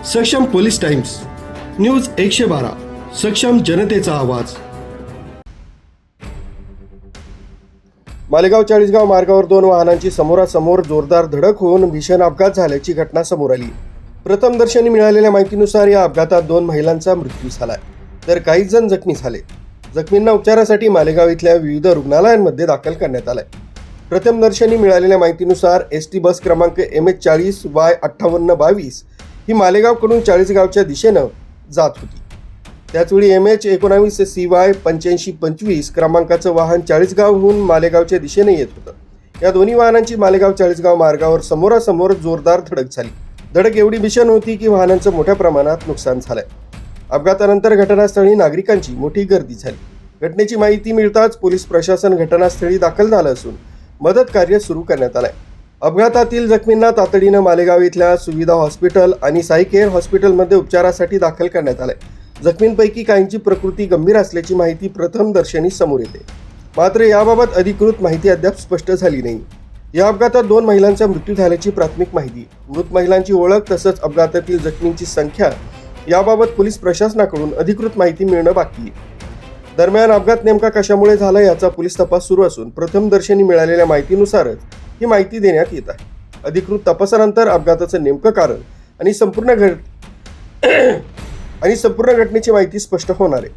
सक्षम police times news 112 सक्षम जनतेचा आवाज। मालेगाव चाळीसगाव मार्गावर दोन वाहनांची समोरासमोर जोरदार धडक होऊन भीषण अपघात झाल्याची घटना समोर आली। प्रथमदर्शनी मिळालेल्या माहितीनुसार या अपघातात 2 महिलांचा मृत्यू झालाय, तर काही जण जखमी झाले। जखमींना उपचारासाठी मालेगाव इथल्या विविध रुग्णालयांमध्ये दाखल करण्यात आलंय। प्रथमदर्शनी मिळालेल्या माहितीनुसार एसटी बस क्रमांक MH40Y5822 ही मालेगावकडून चाळीसगावच्या दिशेनं जात होती। त्याचवेळी MH19CY8525 क्रमांकाचं वाहन चाळीसगावहून मालेगावच्या दिशेने येत होतं। या दोन्ही वाहनांची मालेगाव चाळीसगाव मार्गावर समोरासमोर जोरदार धडक झाली। धडक एवढी भीषण होती की वाहनांचं मोठ्या प्रमाणात नुकसान झालंय। अपघातानंतर घटनास्थळी नागरिकांची मोठी गर्दी झाली। घटनेची माहिती मिळताच पोलीस प्रशासन घटनास्थळी दाखल झालं असून मदत कार्य सुरू करण्यात आलंय। अपघातातील जखमींना तातडीनं मालेगाव इथल्या सुविधा हॉस्पिटल आणि साई केअर हॉस्पिटलमध्ये उपचारासाठी दाखल करण्यात आलंय। जखमींपैकी काहींची प्रकृती गंभीर असल्याची माहिती प्रथमदर्शनी समोर येते, मात्र याबाबत अधिकृत माहिती अद्याप स्पष्ट झाली नाही। या अपघातात 2 महिलांचा मृत्यू झाल्याची प्राथमिक माहिती, मृत महिलांची ओळख तसंच अपघातातील जखमींची संख्या याबाबत पोलीस प्रशासनाकडून अधिकृत माहिती मिळणं बाकी आहे। दरम्यान अपघात नेमका कशामुळे झाला याचा पोलीस तपास सुरू असून प्रथमदर्शनी मिळालेल्या माहितीनुसारच ही माहिती देण्यात येत आहे। अधिकृत तपासानंतर अपघाताचं नेमकं कारण आणि संपूर्ण घटनेची माहिती स्पष्ट होणार आहे।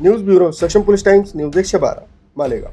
न्यूज ब्युरो सक्षम पोलीस टाइम्स न्यूज 112 मालेगाव।